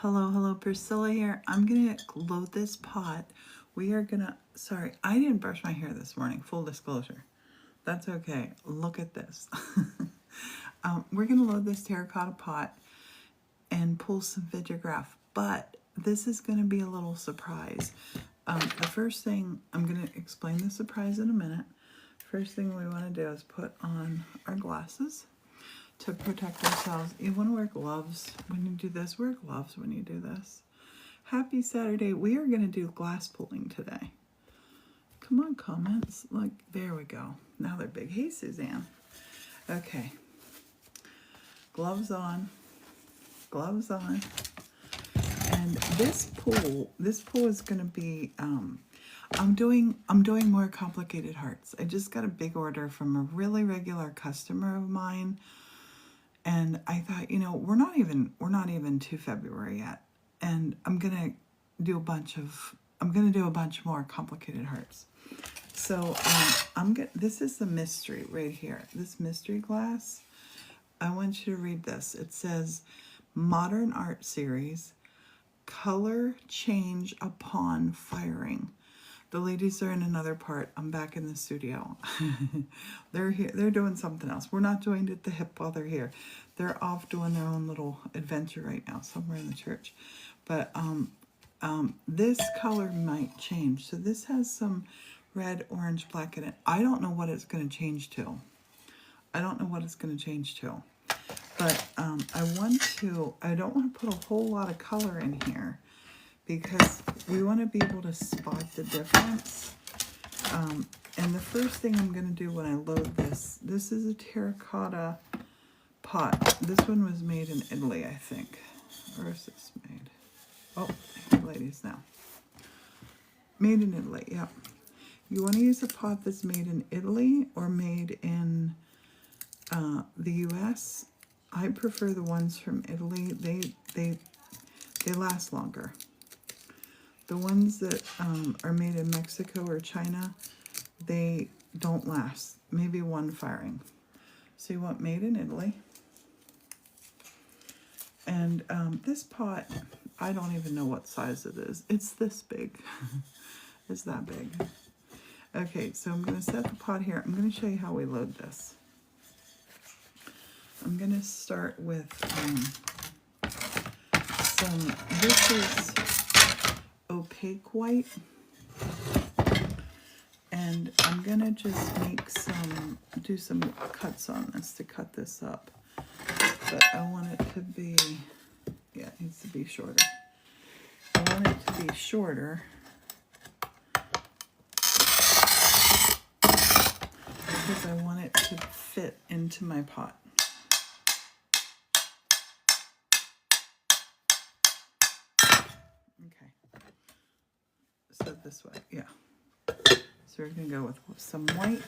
Hello, Priscilla here. I'm gonna load this pot. We are gonna, sorry, I didn't brush my hair this morning, full disclosure. That's okay, look at this. We're gonna load this terracotta pot and pull some Vitragraph, but this is gonna be a little surprise. The first thing, I'm gonna explain the surprise in a minute. First thing we wanna do is put on our glasses to protect ourselves. You want to wear gloves when you do this. Wear gloves when you do this. Happy Saturday. We are going to do glass pulling today. Come on, comments. Look, there we go. Now they're big. Hey, Suzanne. Okay. Gloves on. Gloves on. And this pull is going to be, I'm doing more complicated hearts. I just got a big order from a really regular customer of mine. And I thought, we're not even to February yet, and I'm gonna do a bunch more complicated hearts. So this is the mystery right here. This mystery glass. I want you to read this. It says, "Modern Art Series, color change upon firing." The ladies are in another part. I'm back in the studio. They're here. They're doing something else. We're not joined at the hip while they're here. They're off doing their own little adventure right now, somewhere in the church. But this color might change. So this has some red, orange, black in it. I don't know what it's going to change to. But I don't want to put a whole lot of color in here, because we want to be able to spot the difference. And the first thing I'm going to do when I load this is a terracotta pot. This one was made in Italy, I think. Where is this made? Oh, ladies now. Made in Italy, yeah. You want to use a pot that's made in Italy or made in the US. I prefer the ones from Italy. They last longer. The ones that are made in Mexico or China, they don't last. Maybe one firing. So you want made in Italy. And this pot, I don't even know what size it is. It's this big. It's that big. Okay, so I'm going to set the pot here. I'm going to show you how we load this. I'm going to start with this is opaque white, and I'm gonna just do some cuts on this to cut this up, but I want it to be, yeah, it needs to be shorter. I want it to be shorter because I want it to fit into my pot. So this way, yeah. So we're going to go with some white.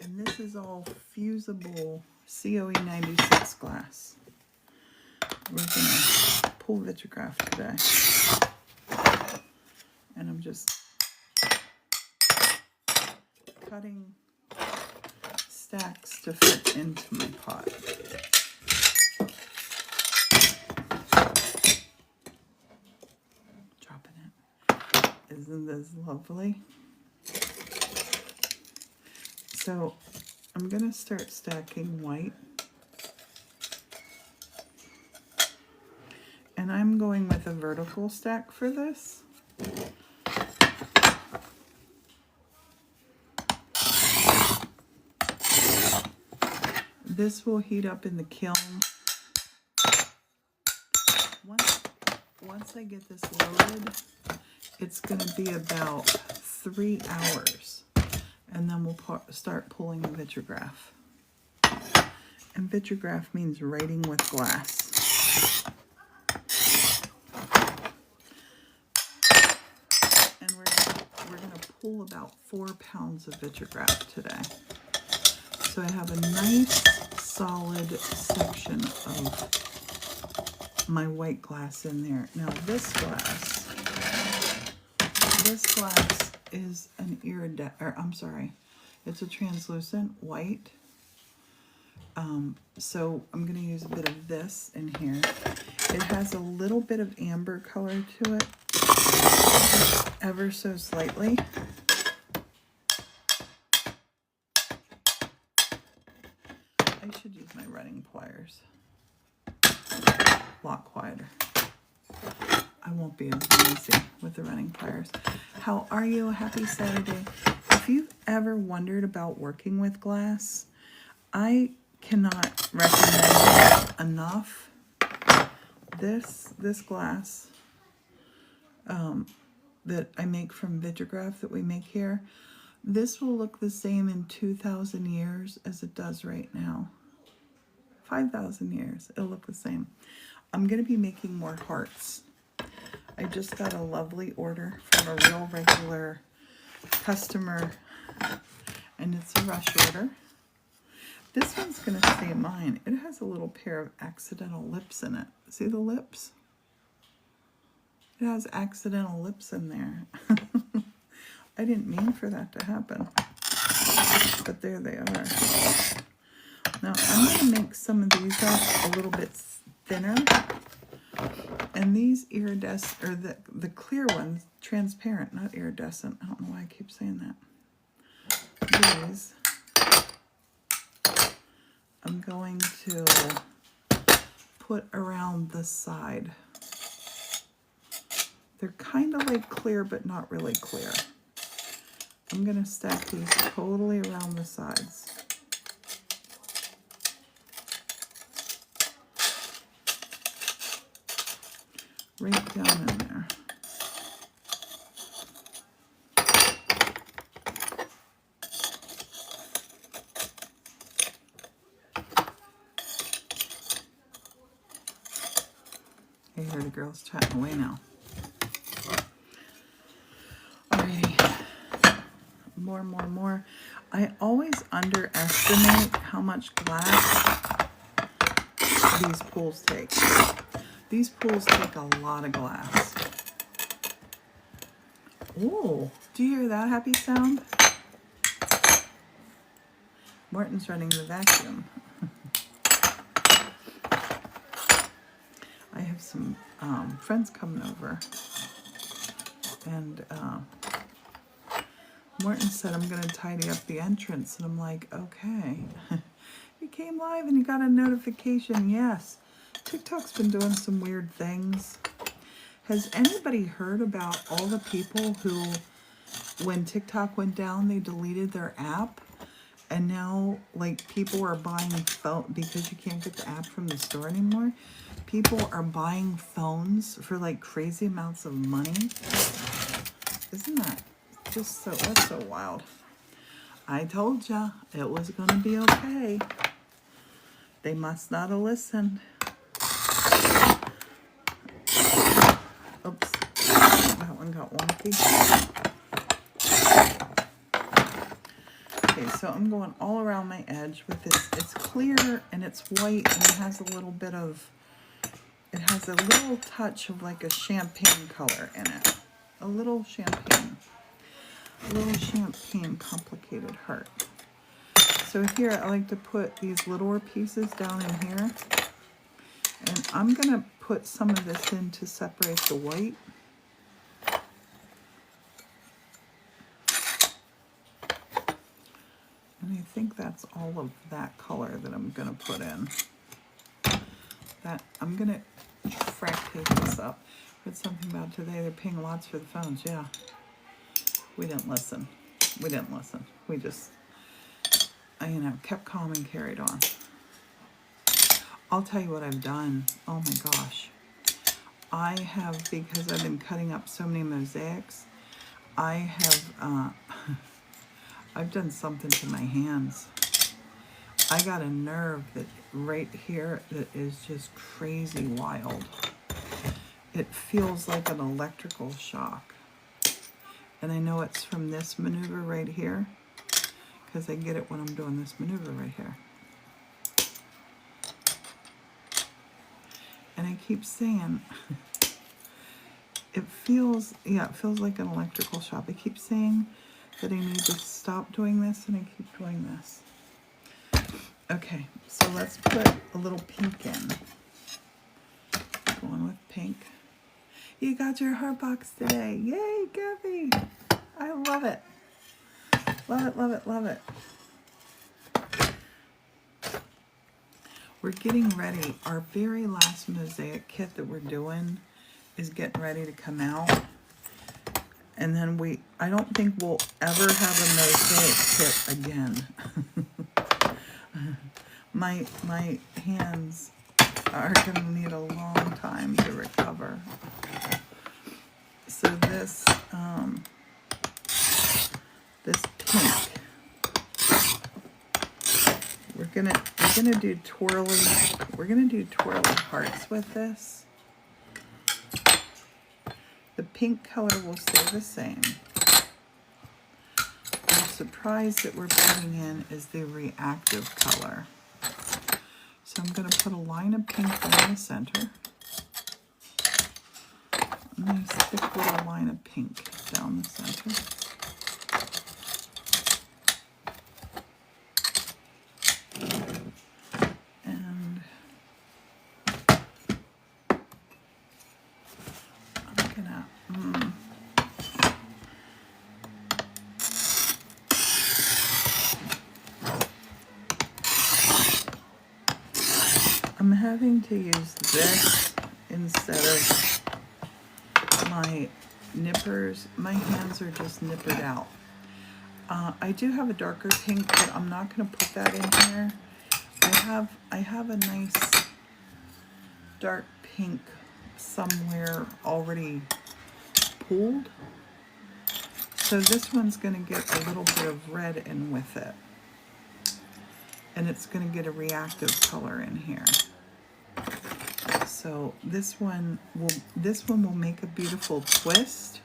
And this is all fusible COE 96 glass. We're going to pull Vitragraph today. And I'm just cutting stacks to fit into my pot. Dropping it. Isn't this lovely? So I'm going to start stacking white. And I'm going with a vertical stack for this. This will heat up in the kiln. Once I get this loaded, it's going to be about 3 hours. And then we'll start pulling the Vitragraph. And Vitragraph means writing with glass. And we're going to pull about 4 pounds of Vitragraph today. So I have a nice solid section of my white glass in there. Now this glass this glass is an it's a translucent white. So I'm going to use a bit of this in here. It has a little bit of amber color to it, ever so slightly. I should use my running pliers. A lot quieter. I won't be as noisy with the running pliers. How are you? Happy Saturday. If you've ever wondered about working with glass, I cannot recommend it enough. This glass that I make from Vitragraph that we make here, this will look the same in 2,000 years as it does right now. 5,000 years, it'll look the same. I'm going to be making more hearts. I just got a lovely order from a real regular customer, and it's a rush order. This one's going to say mine. It has a little pair of accidental lips in it. See the lips? It has accidental lips in there. I didn't mean for that to happen, but there they are. Now I'm going to make some of these up a little bit thinner, and these iridescent, or the clear ones, transparent, not iridescent. I don't know why I keep saying that. These I'm going to put around the side. They're kind of like clear, but not really clear. I'm going to stack these totally around the sides. Right down in there. I hear the girls chatting away now. Alrighty. More. I always underestimate how much glass these pools take. These pools take a lot of glass. Oh, do you hear that happy sound? Martin's running the vacuum. I have some friends coming over, and Morton said, I'm going to tidy up the entrance, and I'm like, okay. You came live and you got a notification. Yes. TikTok's been doing some weird things. Has anybody heard about all the people who, when TikTok went down, they deleted their app? And now, like, people are buying phone because you can't get the app from the store anymore. People are buying phones for like crazy amounts of money. Isn't that just so? That's so wild. I told ya it was gonna be okay. They must not have listened. Oops, that one got wonky. Okay, so I'm going all around my edge with this. It's clear and it's white and it has a little bit of, it has a little touch of like a champagne color in it. A little champagne complicated heart. So here I like to put these littler pieces down in here. And I'm gonna put some of this in to separate the white. And I think that's all of that color that I'm gonna put in. That I'm gonna frack tape this up. Read something about today, they're paying lots for the phones. Yeah. We didn't listen. We just, kept calm and carried on. I'll tell you what I've done. Oh my gosh. I have, because I've been cutting up so many mosaics, I have, I've done something to my hands. I got a nerve that right here that is just crazy wild. It feels like an electrical shock. And I know it's from this maneuver right here, because I get it when I'm doing this maneuver right here. And I keep saying, It feels, yeah, it feels like an electrical shop. I keep saying that I need to stop doing this, and I keep doing this. Okay, so let's put a little pink in. Going with pink. You got your heart box today. Yay, Gabby. I love it. Love it, love it, love it. We're getting ready. Our very last mosaic kit that we're doing is getting ready to come out. And then I don't think we'll ever have a mosaic kit again. My hands are going to need a long time to recover. So this pink, we're gonna do twirly hearts with this. The pink color will stay the same. The surprise that we're putting in is the reactive color. So I'm going to put a line of pink down the center. A nice thick little line of pink down the center. And I'm gonna I'm having to use this instead of my nippers. My hands are just nippered out. I do have a darker pink, but I'm not going to put that in here. I have a nice dark pink somewhere already pooled. So this one's going to get a little bit of red in with it. And it's going to get a reactive color in here. So this one will make a beautiful twist.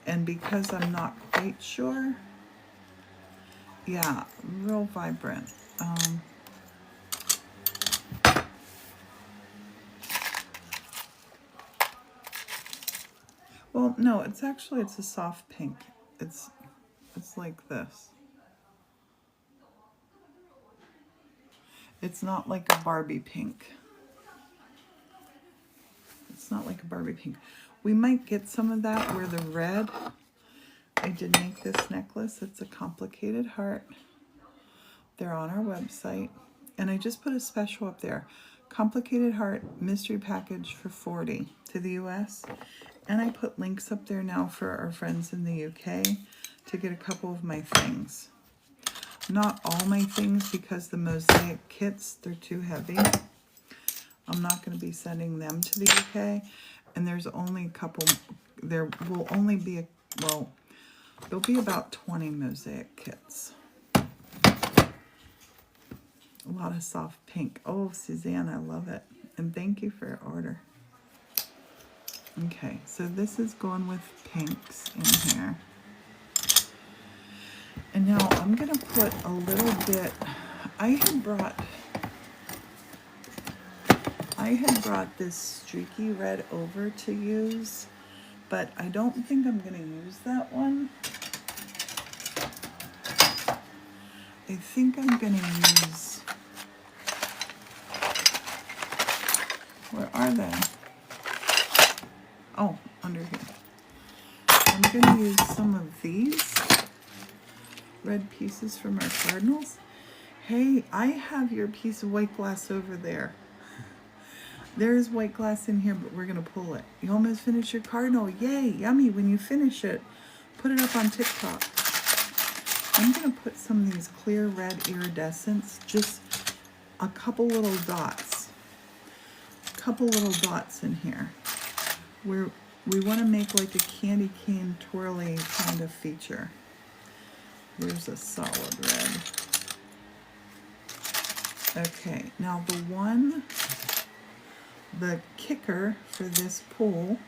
And because I'm not quite sure, yeah, real vibrant. Well, no, it's a soft pink. It's like this. It's not like a Barbie pink. It's not like a Barbie pink. We might get some of that where the red, I did make this necklace. It's a complicated heart. They're on our website. And I just put a special up there. Complicated heart mystery package for $40 to the US. And I put links up there now for our friends in the UK to get a couple of my things. Not all my things, because the mosaic kits, they're too heavy. I'm not going to be sending them to the UK. And there's only a couple, there will only be, there'll be about 20 mosaic kits. A lot of soft pink. Oh, Suzanne, I love it. And thank you for your order. Okay, so this is going with pinks in here. And now I'm going to put a little bit, I had brought this streaky red over to use, but I don't think I'm going to use that one. I think I'm going to use, where are they? Oh, under here. I'm going to use some of these red pieces from our cardinals. Hey, I have your piece of white glass over there. There is white glass in here, but we're going to pull it. You almost finished your cardinal. Yay, yummy. When you finish it, put it up on TikTok. I'm going to put some of these clear red iridescents, just a couple little dots. In here. We want to make like a candy cane twirly kind of feature. Here's a solid red. Okay, now the kicker for this pull,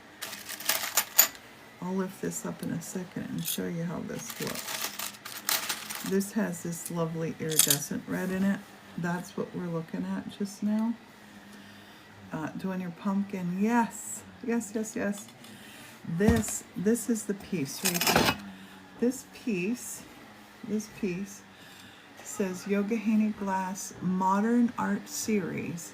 I'll lift this up in a second and show you how this looks. This has this lovely iridescent red in it. That's what we're looking at just now. Doing your pumpkin. Yes, Yes, yes, yes. This is the piece right here. This piece says Yoga Glass Modern Art Series.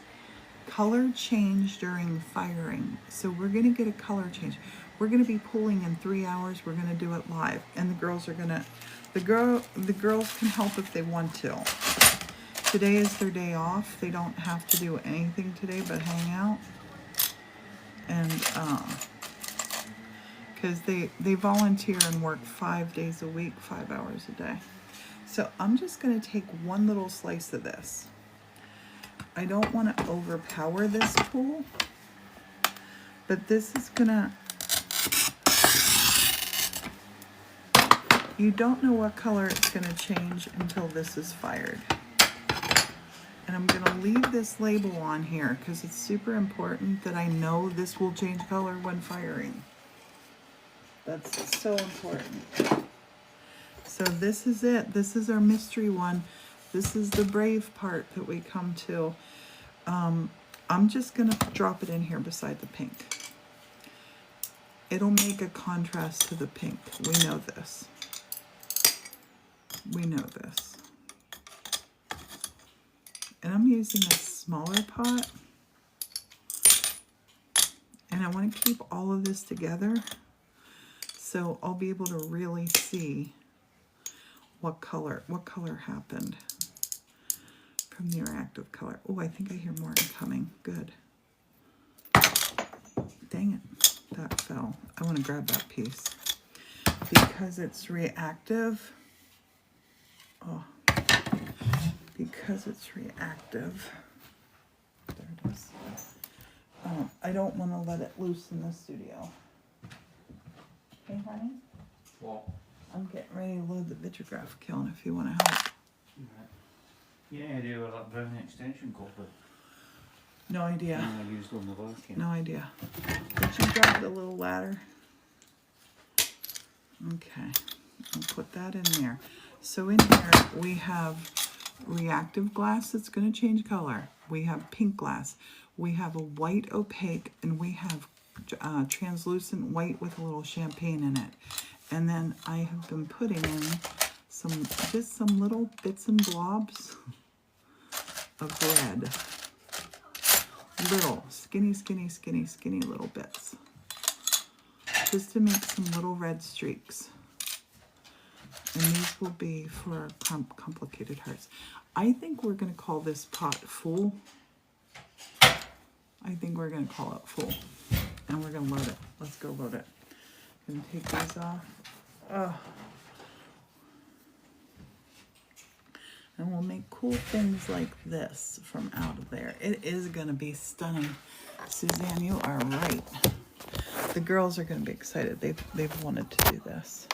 Color change during firing. So we're gonna get a color change. We're gonna be pulling in 3 hours. We're gonna do it live, and the girls are gonna. The girls can help if they want to. Today is their day off. They don't have to do anything today but hang out, and because they volunteer and work 5 days a week, 5 hours a day. So I'm just gonna take one little slice of this. I don't want to overpower this pool, but this is gonna, you don't know what color it's gonna change until this is fired. And I'm gonna leave this label on here because it's super important that I know this will change color when firing. That's so important. So this is it. This is our mystery one. This is the brave part that we come to. I'm just gonna drop it in here beside the pink. It'll make a contrast to the pink. We know this. We know this. And I'm using a smaller pot. And I want to keep all of this together so I'll be able to really see what color happened from the reactive color. Oh, I think I hear more incoming. Good. Dang it, that fell. I want to grab that piece because it's reactive. Oh, because it's reactive. There it is. I don't want to let it loose in the studio. Hey, honey? What? I'm getting ready to load the Vitragraph kiln if you want to help. Yeah, I do with that brown extension cord, but No idea. I used on the vacuum. No idea. Did you grab the little ladder? Okay, I'll put that in there. So in here we have reactive glass that's going to change color. We have pink glass. We have a white opaque, and we have translucent white with a little champagne in it. And then I have been putting in just some little bits and blobs of red. Little skinny little bits, just to make some little red streaks. And these will be for our complicated hearts. I think we're going to call this pot full. I think we're going to call it full, and we're going to load it. Let's go load it. I'm going to take these off. And we'll make cool things like this from out of there. It is going to be stunning. Suzanne, you are right. The girls are going to be excited. They've wanted to do this.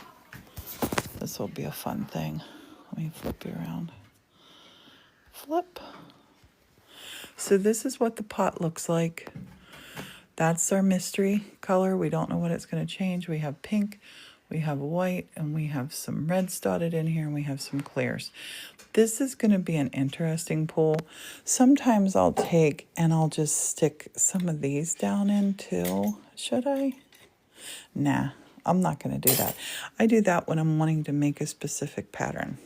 This will be a fun thing. Let me flip you around. Flip. So this is what the pot looks like. That's our mystery color. We don't know what it's going to change. We have pink, we have white, and we have some reds dotted in here, and we have some clears. This is going to be an interesting pool. Sometimes I'll take and I'll just stick some of these down in too. Should I? Nah, I'm not going to do that. I do that when I'm wanting to make a specific pattern.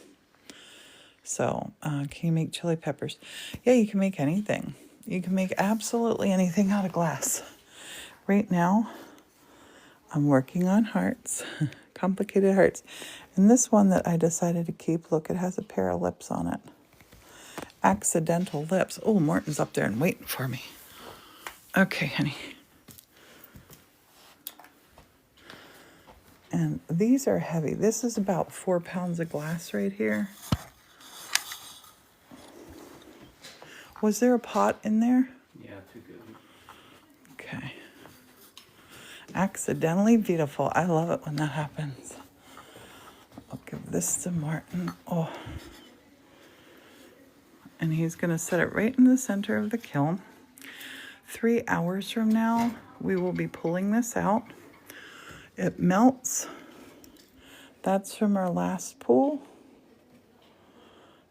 So, can you make chili peppers? Yeah, you can make anything. You can make absolutely anything out of glass. Right now, I'm working on hearts, complicated hearts. And this one that I decided to keep, look, it has a pair of lips on it. Accidental lips. Oh, Morton's up there and waiting for me. Okay, honey. And these are heavy. This is about 4 pounds of glass right here. Was there a pot in there? Yeah, too good. Okay. Accidentally beautiful. I love it when that happens. I'll give this to Martin. Oh. And he's going to set it right in the center of the kiln. 3 hours from now, we will be pulling this out. It melts. That's from our last pull.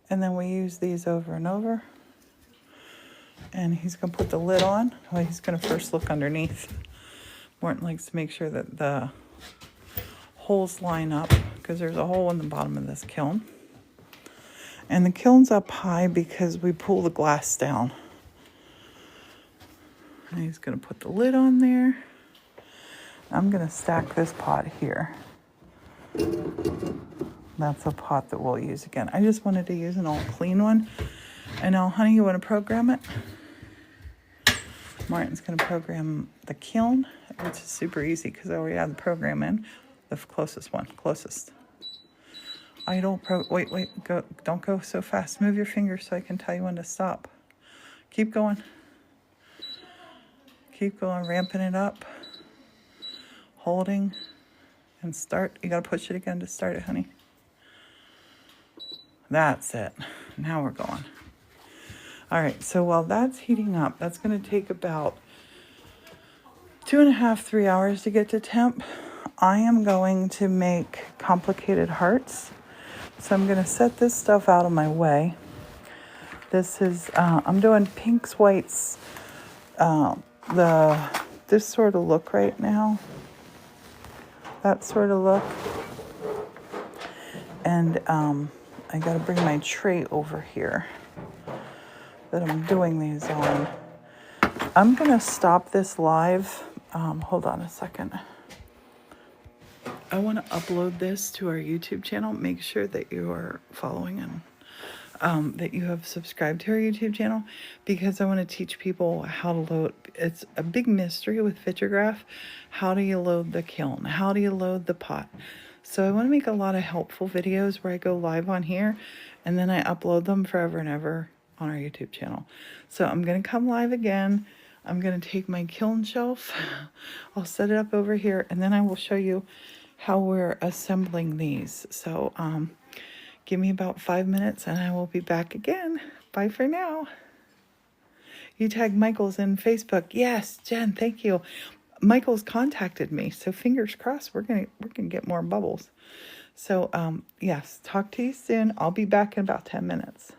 And then we use these over and over. And he's going to put the lid on. Well, he's going to first look underneath. Morton likes to make sure that the holes line up because there's a hole in the bottom of this kiln. And the kiln's up high because we pull the glass down. And he's going to put the lid on there. I'm going to stack this pot here. That's a pot that we'll use again. I just wanted to use an old clean one. And now, honey, you want to program it? Martin's going to program the kiln, which is super easy because I already have the program in. The closest one, closest. Wait, go, don't go so fast. Move your fingers so I can tell you when to stop. Keep going. Keep going, ramping it up. Holding and start. You got to push it again to start it, honey. That's it. Now we're going. All right, so while that's heating up, that's going to take about 2.5, 3 hours to get to temp. I am going to make complicated hearts. So I'm going to set this stuff out of my way. This is, I'm doing pinks, whites, this sort of look right now. That sort of look. And I got to bring my tray over here that I'm doing these on. I'm going to stop this live. Hold on a second. I want to upload this to our YouTube channel. Make sure that you are following and that you have subscribed to our YouTube channel because I want to teach people how to load. It's a big mystery with Vitragraph. How do you load the kiln? How do you load the pot? So I want to make a lot of helpful videos where I go live on here and then I upload them forever and ever on our YouTube channel. So I'm going to come live again. I'm going to take my kiln shelf. I'll set it up over here and then I will show you how we're assembling these. So give me about 5 minutes and I will be back again. Bye for now. You tag Michael's in Facebook. Yes, Jen, thank you. Michael's contacted me, so fingers crossed we're gonna get more bubbles. So yes, talk to you soon. I'll be back in about 10 minutes.